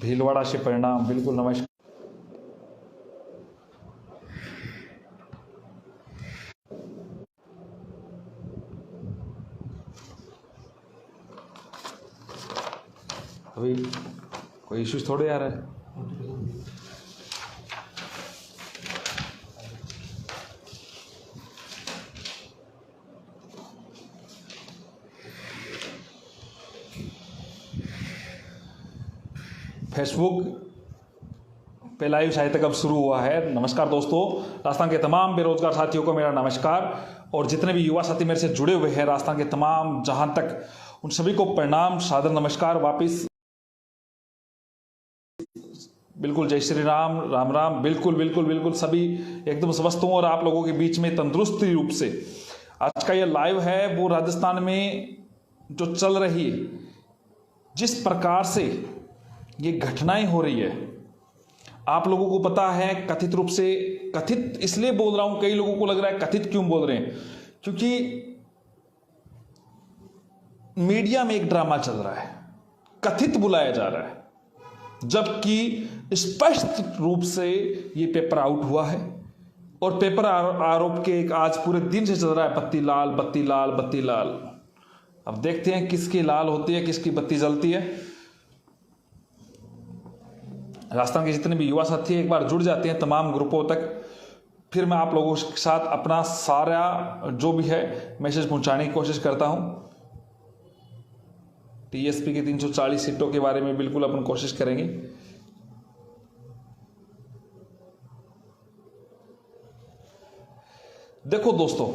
भीलवाड़ा से परिणाम। बिल्कुल नमस्कार। अभी कोई इश्यूज थोड़े आ रहा है। फेसबुक पे लाइव शायद तक अब शुरू हुआ है। नमस्कार दोस्तों, राजस्थान के तमाम बेरोजगार साथियों को मेरा नमस्कार, और जितने भी युवा साथी मेरे से जुड़े हुए हैं राजस्थान के तमाम जहां तक, उन सभी को प्रणाम, सादर नमस्कार वापिस। बिल्कुल जय श्री राम, राम राम। बिल्कुल बिल्कुल बिल्कुल सभी एकदम स्वस्थ हूं और आप लोगों के बीच में तंदुरुस्त रूप से। आज का ये लाइव है वो राजस्थान में जो चल रही है, जिस प्रकार से ये घटनाएं हो रही है, आप लोगों को पता है। कथित रूप से, कथित इसलिए बोल रहा हूं, कई लोगों को लग रहा है कथित क्यों बोल रहे हैं, क्योंकि मीडिया में एक ड्रामा चल रहा है, कथित बुलाया जा रहा है, जबकि स्पष्ट रूप से ये पेपर आउट हुआ है। और पेपर आरोप के एक आज पूरे दिन से चल रहा है, बत्ती लाल बत्ती लाल बत्ती लाल। अब देखते हैं किसकी लाल होती है, किसकी बत्ती जलती है। राजस्थान के जितने भी युवा साथी एक बार जुड़ जाते हैं तमाम ग्रुपों तक, फिर मैं आप लोगों के साथ अपना सारा जो भी है मैसेज पहुंचाने की कोशिश करता हूं। टीएसपी की 340 सीटों के बारे में बिल्कुल अपन कोशिश करेंगे। देखो दोस्तों,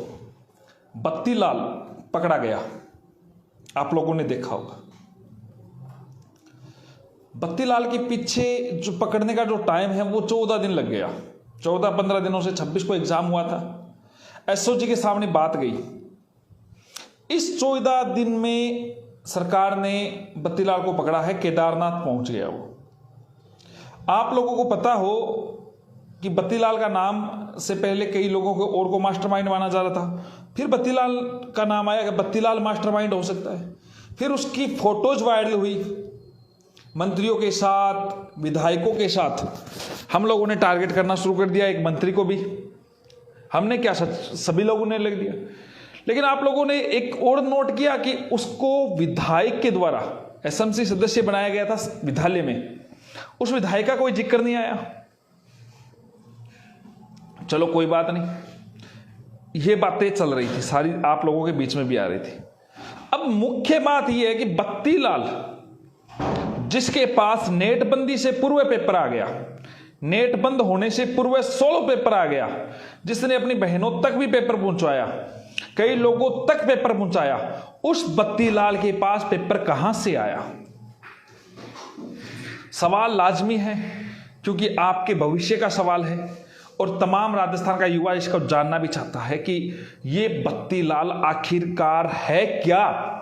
बत्ती लाल पकड़ा गया, आप लोगों ने देखा होगा। बत्ती लाल के पीछे जो पकड़ने का जो टाइम है वो 14 दिन लग गया। 14-15 दिनों से 26 को एग्जाम हुआ था, एसओजी के सामने बात गई। इस 14 दिन में सरकार ने बत्ती लाल को पकड़ा है, केदारनाथ पहुंच गया वो। आप लोगों को पता हो कि बत्ती लाल का नाम से पहले कई लोगों को और को मास्टरमाइंड माना जा रहा था, फिर बत्ती लाल का नाम आया कि बत्ती लाल मास्टरमाइंड हो सकता है। फिर उसकी फोटोज वायरल हुई, मंत्रियों के साथ, विधायकों के साथ। हम लोगों ने टारगेट करना शुरू कर दिया, एक मंत्री को भी हमने क्या, सभी लोगों ने लग दिया। लेकिन आप लोगों ने एक और नोट किया कि उसको विधायक के द्वारा एसएमसी सदस्य बनाया गया था विद्यालय में, उस विधायक का कोई जिक्र नहीं आया। चलो कोई बात नहीं, ये बातें चल रही थी सारी, आप लोगों के बीच में भी आ रही थी। अब मुख्य बात यह है कि बत्ती लाल, जिसके पास नेटबंदी से पूर्व पेपर आ गया, नेट बंद होने से पूर्व 16 पेपर आ गया, जिसने अपनी बहनों तक भी पेपर पहुंचाया, कई लोगों तक पेपर पहुंचाया, उस बत्ती लाल के पास पेपर कहां से आया? सवाल लाजमी है, क्योंकि आपके भविष्य का सवाल है और तमाम राजस्थान का युवा इसको जानना भी चाहता है कि ये बत्ती लाल आखिरकार है क्या।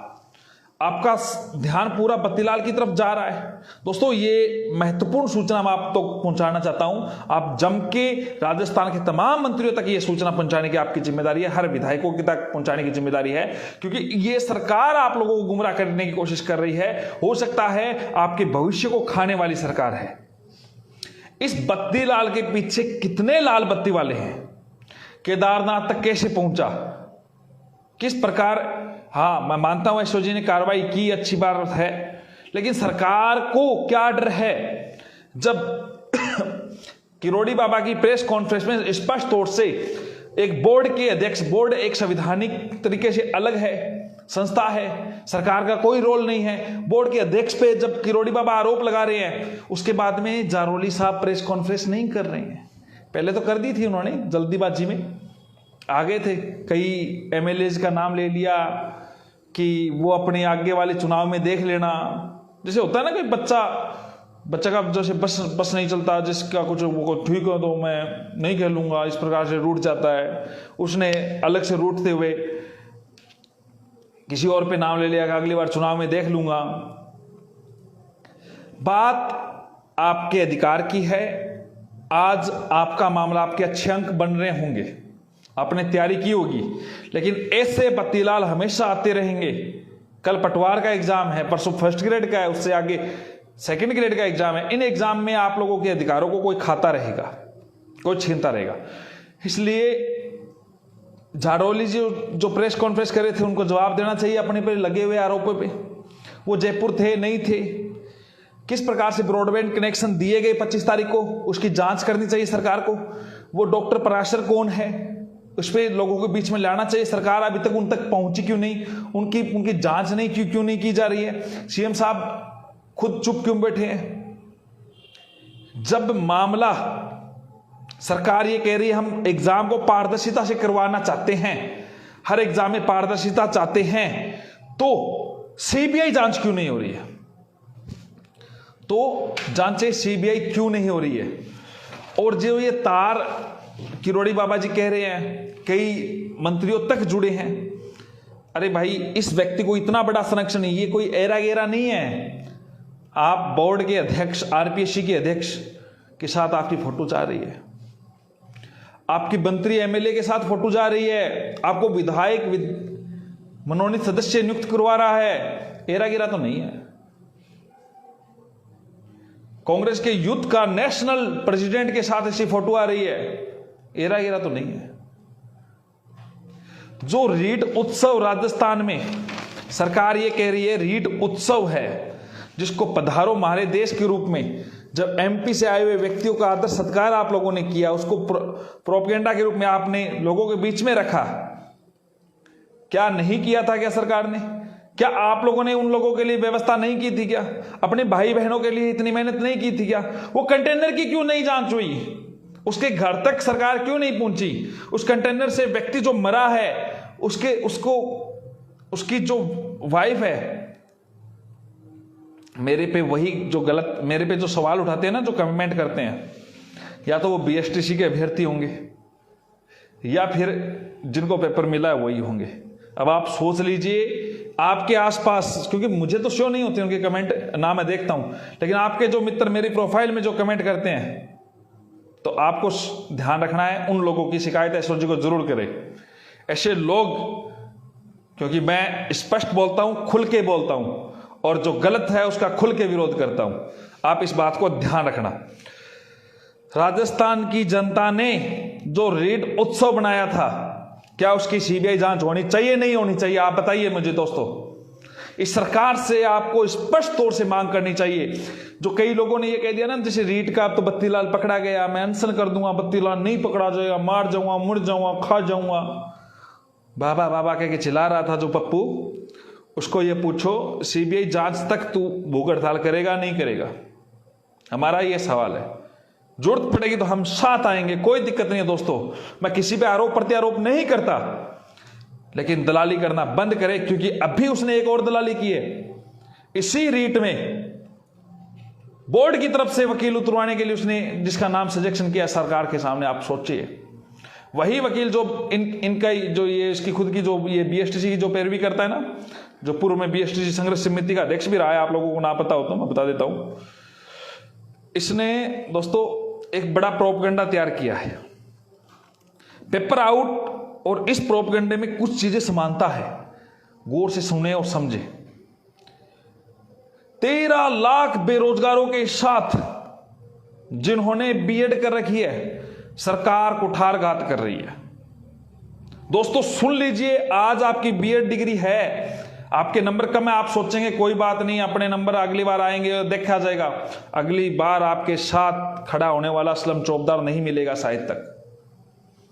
आपका ध्यान पूरा बत्ती लाल की तरफ जा रहा है। दोस्तों, ये महत्वपूर्ण सूचना मैं आप तक पहुंचाना चाहता हूं। आप जम के राजस्थान के तमाम मंत्रियों तक ये सूचना पहुंचाने की आपकी जिम्मेदारी है, हर विधायकों की तक पहुंचाने की जिम्मेदारी है, क्योंकि ये सरकार आप लोगों को गुमराह करने की कोशिश कर रही है। हो सकता है आपके भविष्य को खाने वाली सरकार है। इस बत्ती लाल के पीछे कितने लाल बत्ती वाले हैं? केदारनाथ तक कैसे पहुंचा, किस प्रकार? हाँ, मैं मानता हूं एसओजी ने कार्रवाई की, अच्छी बात है, लेकिन सरकार को क्या डर है? जब किरोड़ी बाबा की प्रेस कॉन्फ्रेंस में स्पष्ट तौर से एक बोर्ड के अध्यक्ष, बोर्ड एक संवैधानिक तरीके से अलग है, संस्था है, सरकार का कोई रोल नहीं है, बोर्ड के अध्यक्ष पे जब किरोड़ी बाबा आरोप लगा रहे हैं, उसके बाद में जारोली साहब प्रेस कॉन्फ्रेंस नहीं कर रहे हैं। पहले तो कर दी थी उन्होंने, जल्दीबाजी में आ गए थे, कई एमएलएज का नाम ले लिया कि वो अपने आगे वाले चुनाव में देख लेना। जैसे होता है ना, कोई बच्चा का जैसे बस नहीं चलता, जिसका कुछ वो ठीक है तो मैं नहीं खेलूंगा, इस प्रकार से रूठ जाता है। उसने अलग से रूठते हुए किसी और पे नाम ले लिया कि अगली बार चुनाव में देख लूंगा। बात आपके अधिकार की है। आज आपका मामला, आपके अच्छे अंक बन रहे होंगे, आपने तैयारी की होगी, लेकिन ऐसे बत्ती लाल हमेशा आते रहेंगे। कल पटवार का एग्जाम है, परसों फर्स्ट ग्रेड का है, उससे आगे सेकंड ग्रेड का एग्जाम है, इन एग्जाम में आप लोगों के अधिकारों को कोई खाता रहेगा, कोई छीनता रहेगा। इसलिए झाड़ोली जी जो प्रेस कॉन्फ्रेंस कर रहे थे उनको जवाब देना चाहिए अपने पर लगे हुए आरोपों पे। वो जयपुर थे नहीं थे, किस प्रकार से ब्रॉडबैंड कनेक्शन दिए गए 25 तारीख को, उसकी जांच करनी चाहिए सरकार को। वो डॉक्टर पराशर कौन है, उस पर लोगों के बीच में लाना चाहिए। सरकार अभी तक उन तक पहुंची क्यों नहीं, उनकी जांच नहीं क्यों नहीं की जा रही है। सीएम साहब खुद चुप क्यों बैठे हैं। जब मामला सरकार ये कह रही है हम एग्जाम को पारदर्शिता से करवाना चाहते हैं, हर एग्जाम में पारदर्शिता चाहते हैं, तो सीबीआई जांच क्यों नहीं हो रही है, तो जांचें सीबीआई क्यों नहीं हो रही है। और जो ये तार किरोड़ी बाबा जी कह रहे हैं कई मंत्रियों तक जुड़े हैं, अरे भाई इस व्यक्ति को इतना बड़ा संरक्षण नहीं, ये कोई एरा गेरा नहीं है। आप बोर्ड के अध्यक्ष, आरपीएससी के अध्यक्ष के साथ आपकी फोटो जा रही है, आपकी मंत्री एमएलए के साथ फोटो जा रही है, आपको विधायक मनोनीत सदस्य नियुक्त करवा रहा है, एरा गेरा तो नहीं है। कांग्रेस के यूथ का नेशनल प्रेसिडेंट के साथ ऐसी फोटो आ रही है, एरा गेरा तो नहीं है। जो रीट उत्सव राजस्थान में सरकार ये कह रही है रीट उत्सव है, जिसको पधारो हमारे देश के रूप में, जब एमपी से आए हुए व्यक्तियों का आदर सत्कार आप लोगों ने किया, उसको प्रोपेगेंडा के रूप में आपने लोगों के बीच में रखा, क्या नहीं किया था क्या सरकार ने? क्या आप लोगों ने उन लोगों के लिए व्यवस्था नहीं की थी क्या? अपने भाई बहनों के लिए इतनी मेहनत नहीं की थी क्या? वो कंटेनर की क्यों नहीं जांच हुई? उसके घर तक सरकार क्यों नहीं पहुंची? उस कंटेनर से व्यक्ति जो मरा है उसकी जो वाइफ है, मेरे पे वही जो गलत, मेरे पे जो सवाल उठाते हैं ना, जो कमेंट करते हैं, या तो वो बीएसटीसी के अभ्यर्थी होंगे या फिर जिनको पेपर मिला है वही होंगे। अब आप सोच लीजिए आपके आसपास, क्योंकि मुझे तो शो नहीं होते उनके कमेंट ना, मैं देखता हूं, लेकिन आपके जो मित्र मेरी प्रोफाइल में जो कमेंट करते हैं, तो आपको ध्यान रखना है, उन लोगों की शिकायत एसओ जी को जरूर करें। ऐसे लोग, क्योंकि मैं स्पष्ट बोलता हूं, खुल के बोलता हूं, और जो गलत है उसका खुल के विरोध करता हूं, आप इस बात को ध्यान रखना। राजस्थान की जनता ने जो रीट उत्सव बनाया था, क्या उसकी सीबीआई जांच होनी चाहिए नहीं होनी चाहिए? आप बताइए मुझे दोस्तों। इस सरकार से आपको स्पष्ट तौर से मांग करनी चाहिए। जो कई लोगों ने ये कह दिया ना, जैसे रीट का अब तो बत्तीलाल पकड़ा गया, मैं अनशन कर दूंगा, बत्तीलाल नहीं पकड़ा जाएगा, मार जाऊंगा, मुड़ जाऊंगा, खा जाऊंगा, बाबा बाबा कह के चिल्ला रहा था जो पप्पू, उसको ये पूछो सीबीआई जांच तक तू भूख हड़ताल करेगा नहीं करेगा? हमारा ये सवाल है। जरूरत पड़ेगी तो हम साथ आएंगे, कोई दिक्कत नहीं है दोस्तों। मैं किसी पे आरोप प्रत्यारोप नहीं करता, लेकिन दलाली करना बंद करे, क्योंकि अभी उसने एक और दलाली की है। इसी रीट में बोर्ड की तरफ से वकील उतरवाने के लिए उसने जिसका नाम सजेशन किया सरकार के सामने, आप सोचिए, वही वकील जो इनका जो ये इसकी खुद की जो ये बीएसटीसी की जो पैरवी करता है ना, जो पूर्व में बीएसटीसी संघर्ष समिति का अध्यक्ष भी रहा है, आप लोगों को ना पता हो तो मैं बता देता हूं। इसने दोस्तों एक बड़ा प्रोपगेंडा तैयार किया है, पेपर आउट, और इस प्रोपगेंडे में कुछ चीजें समानता है, गौर से सुने और समझे। 13 लाख बेरोजगारों के साथ जिन्होंने बीएड कर रखी है, सरकार कुठारघात कर रही है। दोस्तों सुन लीजिए, आज आपकी बीएड डिग्री है, आपके नंबर कम है, आप सोचेंगे कोई बात नहीं, अपने नंबर अगली बार आएंगे देखा जाएगा। अगली बार आपके साथ खड़ा होने वाला असलम चौबदार नहीं मिलेगा शायद तक।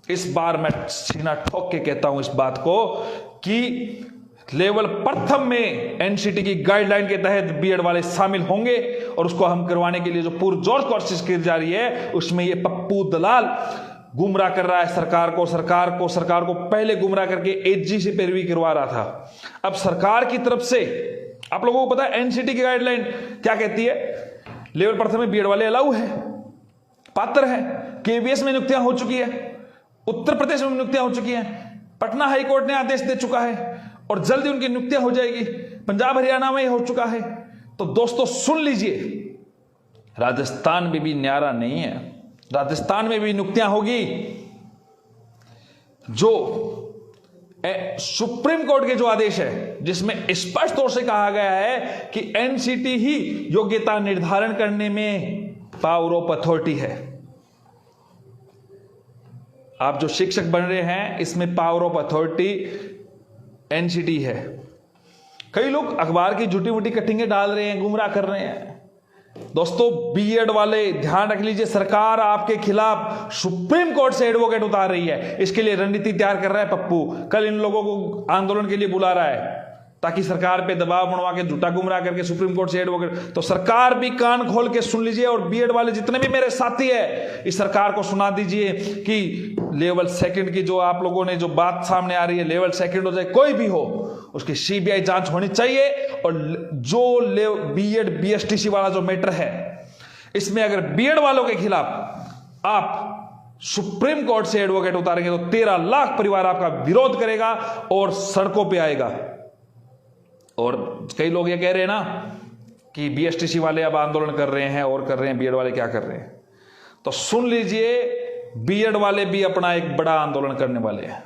इस बार मैं सीना ठोक के कहता हूं इस बात को कि लेवल प्रथम में एनसीटी की गाइडलाइन के तहत बीएड वाले शामिल होंगे, और उसको हम करवाने के लिए जो पुरजोर कोशिश की जा रही है, उसमें ये पप्पू दलाल गुमराह कर रहा है सरकार को पहले गुमराह करके एजी से पैरवी करवा रहा था। अब सरकार की तरफ से आप लोगों को पता है एनसीटी की गाइडलाइन क्या कहती है, लेवल प्रथम में बीएड वाले अलाउ है, पात्र है। केवीएस में नियुक्तियां हो चुकी है, उत्तर प्रदेश में नियुक्तियां हो चुकी हैं, पटना हाईकोर्ट ने आदेश दे चुका है, और जल्दी उनकी नियुक्तियां हो जाएगी, पंजाब हरियाणा में हो चुका है। तो दोस्तों सुन लीजिए, राजस्थान में भी न्यारा नहीं है, राजस्थान में भी नियुक्तियां होगी। जो सुप्रीम कोर्ट के जो आदेश है जिसमें स्पष्ट तौर से कहा गया है कि एनसीटी ही योग्यता निर्धारण करने में पावर ऑफ अथॉरिटी है। आप जो शिक्षक बन रहे हैं इसमें पावर ऑफ अथॉरिटी एनसीटी है। कई लोग अखबार की झूठी मूठी कटिंगें डाल रहे हैं, गुमराह कर रहे हैं। दोस्तों बीएड वाले ध्यान रख लीजिए, सरकार आपके खिलाफ सुप्रीम कोर्ट से एडवोकेट उतार रही है। इसके लिए रणनीति तैयार कर रहा है पप्पू। कल इन लोगों को आंदोलन के लिए बुला रहा है ताकि सरकार पे दबाव बनवा के झूठा गुमराह करके सुप्रीम कोर्ट से एडवोकेट। तो सरकार भी कान खोल के सुन लीजिए, और बीएड वाले जितने भी मेरे साथी है इस सरकार को सुना दीजिए कि लेवल सेकंड की जो आप लोगों ने जो बात सामने आ रही है, लेवल सेकंड हो चाहे कोई भी हो, उसकी सीबीआई जांच होनी चाहिए। और जो बीएड बीएसटीसी वाला जो मैटर है इसमें अगर बीएड वालों के खिलाफ आप सुप्रीम कोर्ट से एडवोकेट उतारेंगे तो 13 लाख परिवार आपका विरोध करेगा और सड़कों पे आएगा। और कई लोग ये कह रहे हैं ना कि बीएसटीसी वाले अब आंदोलन कर रहे हैं और कर रहे हैं, बीएड वाले क्या कर रहे हैं। तो सुन लीजिए, बीएड वाले भी अपना एक बड़ा आंदोलन करने वाले हैं।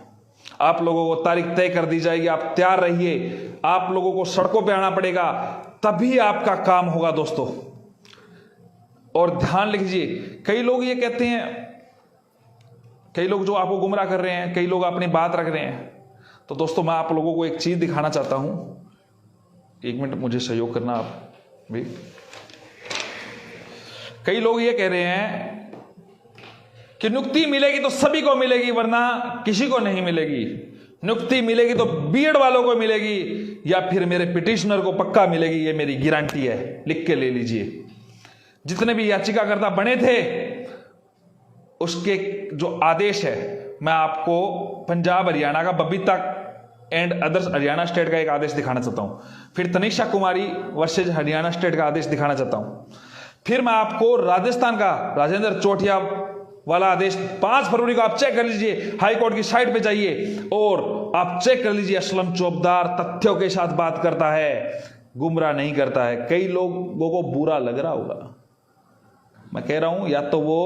आप लोगों को तारीख तय कर दी जाएगी, आप तैयार रहिए। आप लोगों को सड़कों पे आना पड़ेगा, तभी आपका काम होगा दोस्तों। और ध्यान लीजिए, कई लोग ये कहते हैं, कई लोग जो आपको गुमराह कर रहे हैं, कई लोग अपनी बात रख रहे हैं। तो दोस्तों मैं आप लोगों को एक चीज दिखाना चाहता हूं, एक मिनट मुझे सहयोग करना आप भी। कई लोग ये कह रहे हैं कि नियुक्ति मिलेगी तो सभी को मिलेगी वरना किसी को नहीं मिलेगी। नियुक्ति मिलेगी तो बीएड वालों को मिलेगी या फिर मेरे पिटिशनर को पक्का मिलेगी, ये मेरी गारंटी है, लिख के ले लीजिए। जितने भी याचिकाकर्ता बने थे उसके जो आदेश है, मैं आपको पंजाब हरियाणा का Babita and others Haryana state का एक आदेश दिखाना चाहता हूं, फिर तनिषा कुमारी वर्सेज हरियाणा स्टेट का आदेश दिखाना चाहता हूं, फिर मैं आपको राजस्थान का राजेंद्र चोटिया वाला आदेश 5 फरवरी को आप चेक कर लीजिए, हाई कोर्ट की साइट पे जाइए और आप चेक कर लीजिए। असलम चौबदार तथ्यों के साथ बात करता है, गुमराह नहीं करता है। कई लोगों को बुरा लग रहा होगा, मैं कह रहा हूं या तो वो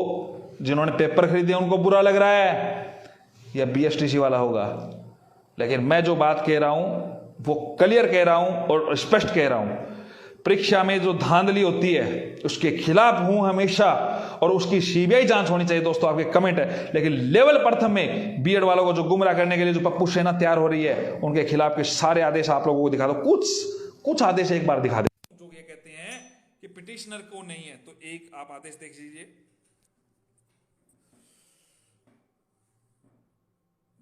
जिन्होंने पेपर खरीदे उनको बुरा लग रहा है या बीएसटीसी वाला होगा, लेकिन मैं जो बात कह रहा हूं वो क्लियर कह रहा हूं और स्पष्ट कह रहा हूं। परीक्षा में जो धांधली होती है उसके खिलाफ हूं हमेशा, और उसकी सीबीआई जांच होनी चाहिए। दोस्तों आपके कमेंट है, लेकिन लेवल प्रथम में बीएड वालों को जो गुमराह करने के लिए जो पप्पू सेना तैयार हो रही है उनके खिलाफ के सारे आदेश आप लोगों को दिखा दो। कुछ आदेश एक बार दिखा दे जो ये कहते हैं कि पिटिशनर को नहीं है, तो एक आप आदेश देख लीजिए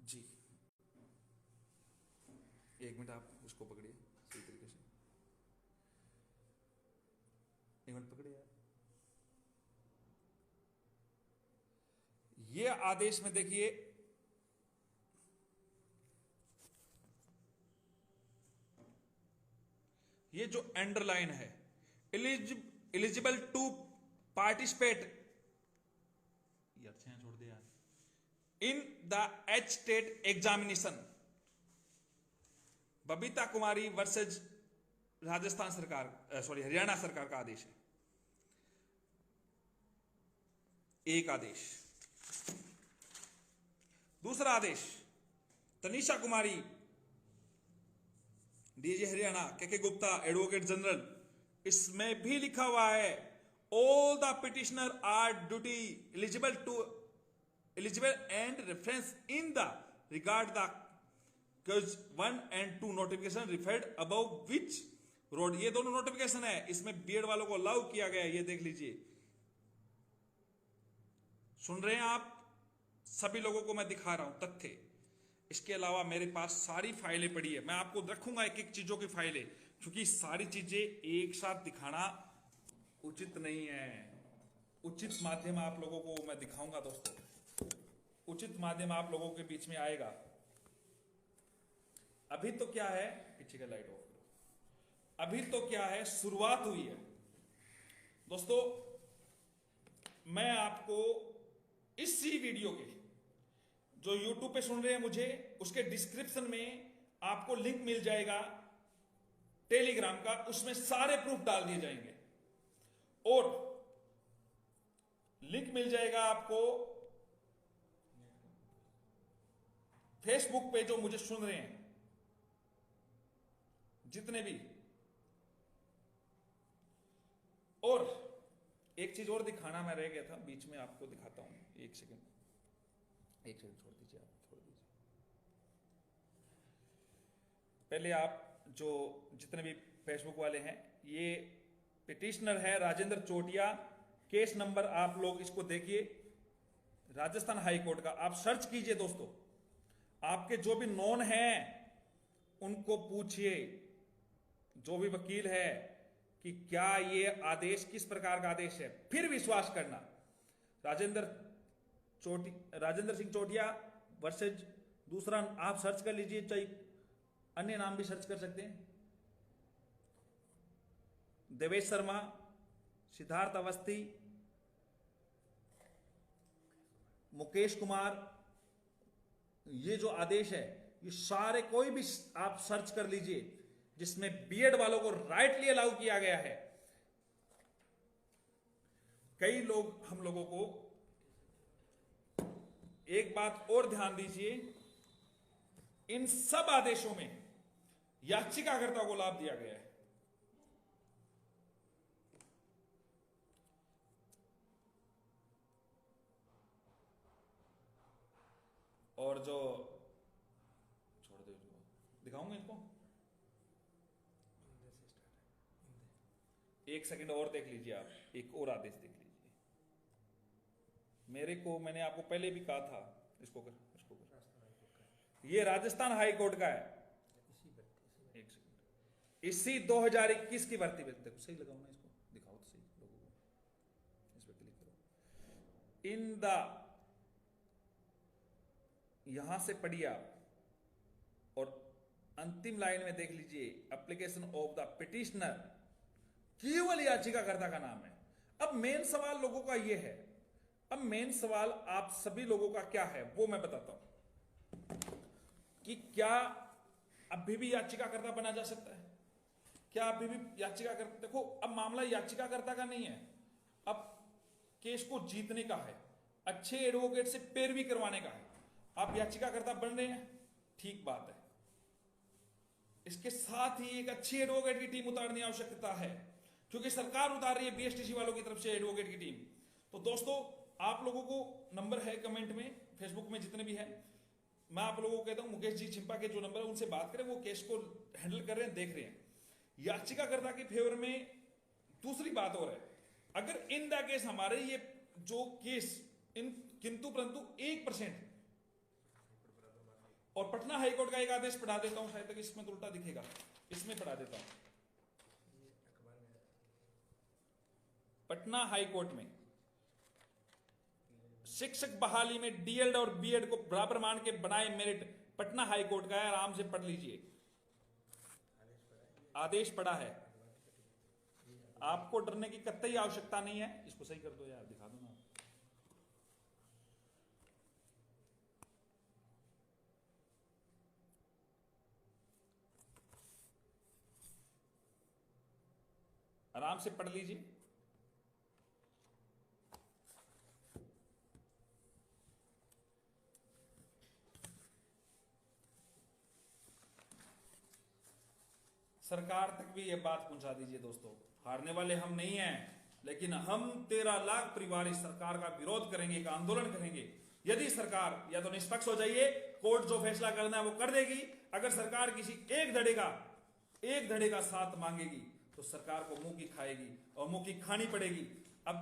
जी। एक मिनट आप उसको पकड़िए सही तरीके से, एक मिनट पकड़िए। ये आदेश में देखिए, ये जो अंडरलाइन है, एलिजिबल टू पार्टिसिपेट, छोड़ दे यार, in the H state examination, Babita Kumari versus Rajasthan सरकार, सॉरी हरियाणा सरकार का आदेश है। एक आदेश। दूसरा आदेश, तनिषा कुमारी डीजी हरियाणा के गुप्ता एडवोकेट जनरल, इसमें भी लिखा हुआ है all the petitioner are duly eligible and reference in the regard the Clause 1 and 2 notification referred above which road, ये दोनों नोटिफिकेशन है, इसमें बीएड वालों को अलाउ किया गया है। ये देख लीजिए, सुन रहे हैं आप, सभी लोगों को मैं दिखा रहा हूं तथ्य। इसके अलावा मेरे पास सारी फाइलें पड़ी है, मैं आपको रखूंगा एक एक चीजों की फाइलें, क्योंकि सारी चीजें एक साथ दिखाना उचित नहीं है। उचित माध्यम आप लोगों को मैं दिखाऊंगा दोस्तों, उचित माध्यम आप लोगों के बीच में आएगा। अभी तो क्या है, पीछे का लाइट ऑफ करो। अभी तो क्या है, शुरुआत हुई है दोस्तों। मैं आपको इसी वीडियो के जो YouTube पे सुन रहे हैं मुझे, उसके डिस्क्रिप्शन में आपको लिंक मिल जाएगा टेलीग्राम का, उसमें सारे प्रूफ डाल दिए जाएंगे और लिंक मिल जाएगा आपको फेसबुक पे जो मुझे सुन रहे हैं, जितने भी, और एक चीज और दिखाना मैं रह गया था बीच में, आपको दिखाता हूं। एक सेकंड छोड़ दीजिए, आप छोड़ दीजिए। पहले आप जो जितने भी फेसबुक वाले हैं, ये पिटिशनर है राजेंद्र चोटिया, केस नंबर आप लोग इसको देखिए, राजस्थान हाई कोर्ट का। आप सर्च कीजिए दोस्तों, आपके जो भी नॉन हैं उनको पूछिए, जो भी वकील है, कि क्या ये आदेश किस प्रकार का आदेश है, फिर विश्वास करना। राजेंद्र सिंह चोटिया वर्सेज दूसरा आप सर्च कर लीजिए, चाहे अन्य नाम भी सर्च कर सकते हैं, देवेश शर्मा, सिद्धार्थ अवस्थी, मुकेश कुमार, ये जो आदेश है, ये सारे कोई भी आप सर्च कर लीजिए जिसमें बीएड वालों को राइटली अलाउ किया गया है। कई लोग, हम लोगों को एक बात और ध्यान दीजिए, इन सब आदेशों में याचिकाकर्ता को लाभ दिया गया है। और जो छोड़ दो, दिखाऊंगा इनको, एक सेकंड और देख लीजिए आप, एक और आदेश देख लीजिए। मैंने आपको पहले भी कहा था, इसको कर। ये राजस्थान हाई कोर्ट का है, एक सेकंड, इसी 2021 की भर्ती पे, देखो सही लगाओ ना, इसको दिखाओ तो सही लोगों को, इस पे क्लिक करो, इन द, यहां से पढ़िए आप, और अंतिम लाइन में देख लीजिए, एप्लीकेशन ऑफ द पिटिशनर, केवल याचिकाकर्ता का नाम है। अब मेन सवाल लोगों का यह है, अब मेन सवाल आप सभी लोगों का क्या है वो मैं बताता हूं, कि क्या अभी भी याचिकाकर्ता बना जा सकता है? क्या अभी भी याचिकाकर्ता, देखो अब मामला याचिकाकर्ता का नहीं है, अब केस को जीतने का है, अच्छे एडवोकेट से पैरवी करवाने का है। आप याचिकाकर्ता बन रहे हैं, ठीक बात है, इसके साथ ही एक अच्छी एडवोकेट की टीम उतारने की आवश्यकता है, क्योंकि सरकार उतार रही है बीएसटीसी वालों की तरफ से एडवोकेट की टीम। तो दोस्तों, आप लोगों को नंबर है कमेंट में, फेसबुक में जितने भी हैं, मैं आप लोगों को कहता हूं, मुकेश जी छिंपा के जो नंबर है उनसे बात करें, वो केस को हैंडल कर रहे हैं, देख रहे हैं। याचिकाकर्ता के फेवर में दूसरी बात और है, अगर इन द केस हमारे ये जो केस इन किंतु परंतु 1%, और पटना हाईकोर्ट का एक आदेश पढ़ा देता हूं, शायद तक इसमें तो उल्टा दिखेगा, इसमें पढ़ा देता हूं। पटना हाईकोर्ट में शिक्षक बहाली में डीएड और बीएड को बराबर मान के बनाए मेरिट, पटना हाईकोर्ट का है, आराम से पढ़ लीजिए, आदेश पड़ा है, आपको डरने की कतई आवश्यकता नहीं है। इसको सही कर दो यार, दिखा दो ना। आराम से पढ़ लीजिए। सरकार तक भी यह बात पहुंचा दीजिए दोस्तों, हारने वाले हम नहीं हैं, लेकिन हम 13 लाख परिवार इस सरकार का विरोध करेंगे, एक आंदोलन करेंगे। यदि सरकार या तो निष्पक्ष हो जाइए, कोर्ट जो फैसला करना है वो कर देगी। अगर सरकार किसी एक धड़े का साथ मांगेगी तो सरकार को मुंह की खाएगी और मुंह की खानी पड़ेगी। अब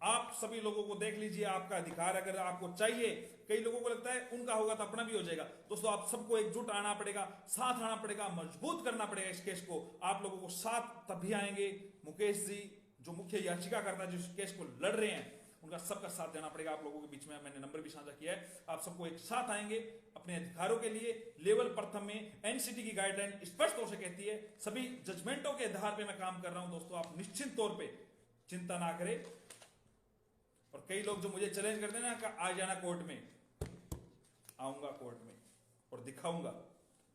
आप सभी लोगों को देख लीजिए, आपका अधिकार अगर आपको चाहिए, कई लोगों को लगता है उनका होगा तो अपना भी हो जाएगा। दोस्तों, आप सबको एकजुट आना पड़ेगा, साथ आना पड़ेगा, मजबूत करना पड़ेगा इस केस को। आप लोगों को साथ तभी आएंगे, मुकेश जी जो मुख्य याचिकाकर्ता जिस केस को लड़ रहे हैं, उनका सबका साथ देना पड़ेगा। आप लोगों के बीच में मैंने नंबर भी साझा किया है, आप सबको एक साथ आएंगे अपने अधिकारों के लिए। लेवल प्रथम में एनसीटी की गाइडलाइन स्पष्ट तौर से कहती है, सभी जजमेंटों के आधार पर मैं काम कर रहा हूं। दोस्तों, आप निश्चित तौर पर चिंता ना करें। और कई लोग जो मुझे चैलेंज करते हैं ना, आ जाना कोर्ट में, आऊंगा कोर्ट में और दिखाऊंगा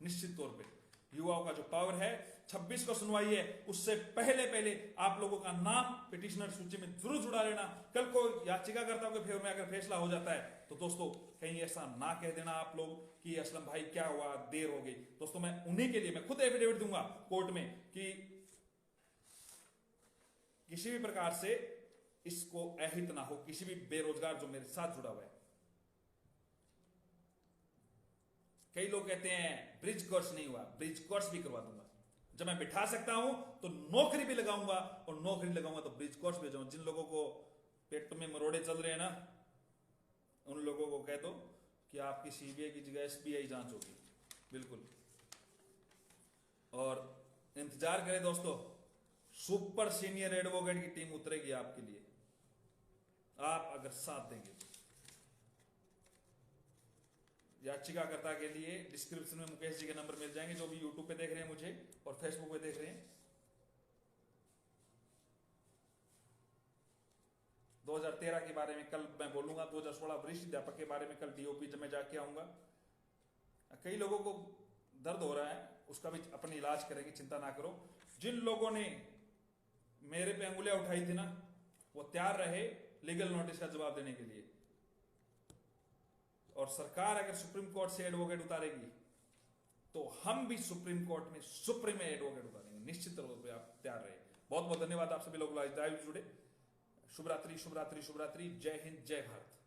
निश्चित तौर पे। युवाओं का जो पावर है, 26 को सुनवाई है, उससे पहले पहले आप लोगों का नाम पिटिशनर सूची में जरूर जुड़ा लेना। कल को याचिकाकर्ताओं के फेवर में अगर फैसला हो जाता है तो दोस्तों कहीं ऐसा ना कह देना आप लोग कि असलम भाई क्या हुआ, देर हो गई। दोस्तों मैं उन्हीं के लिए मैं खुद एफिडेविट दूंगा कोर्ट में कि किसी भी प्रकार से इसको अहित ना हो, किसी भी बेरोजगार जो मेरे साथ जुड़ा हुआ है। कई लोग कहते हैं ब्रिज कोर्स नहीं हुआ, ब्रिज कोर्स भी करवा दूंगा। जब मैं बिठा सकता हूं तो नौकरी भी लगाऊंगा, और नौकरी लगाऊंगा तो ब्रिज कोर्स भी हो जाऊंगा। जिन लोगों को पेट में मरोड़े चल रहे हैं ना, उन लोगों को कह दो कि आपकी सीबीआई की जगह एसबीआई जांच होगी, बिल्कुल। और इंतजार करें दोस्तों, सुपर सीनियर एडवोकेट की टीम उतरेगी आपके लिए, आप अगर साथ देंगे। याचिकाकर्ता के लिए डिस्क्रिप्शन में मुकेश जी के नंबर मिल जाएंगे, जो भी यूट्यूब पे देख रहे हैं मुझे और फेसबुक पे देख रहे हैं। 2013 के बारे में कल मैं बोलूंगा, 2016 वरिष्ठ अध्यापक के बारे में कल डीओपी जब मैं जाके आऊंगा। कई लोगों को दर्द हो रहा है, उसका भी अपन इलाज करेंगे, चिंता ना करो। जिन लोगों ने मेरे पे अंगुलियां उठाई थी ना, वो तैयार रहे लीगल नोटिस का जवाब देने के लिए। और सरकार अगर सुप्रीम कोर्ट से एडवोकेट उतारेगी तो हम भी सुप्रीम कोर्ट में सुप्रीम एडवोकेट उतारेंगे, निश्चित तौर पर आप तैयार रहे। बहुत बहुत धन्यवाद आप सभी लोग जुड़े। शुभ रात्रि, शुभ रात्रि, शुभ रात्रि। जय हिंद, जय भारत।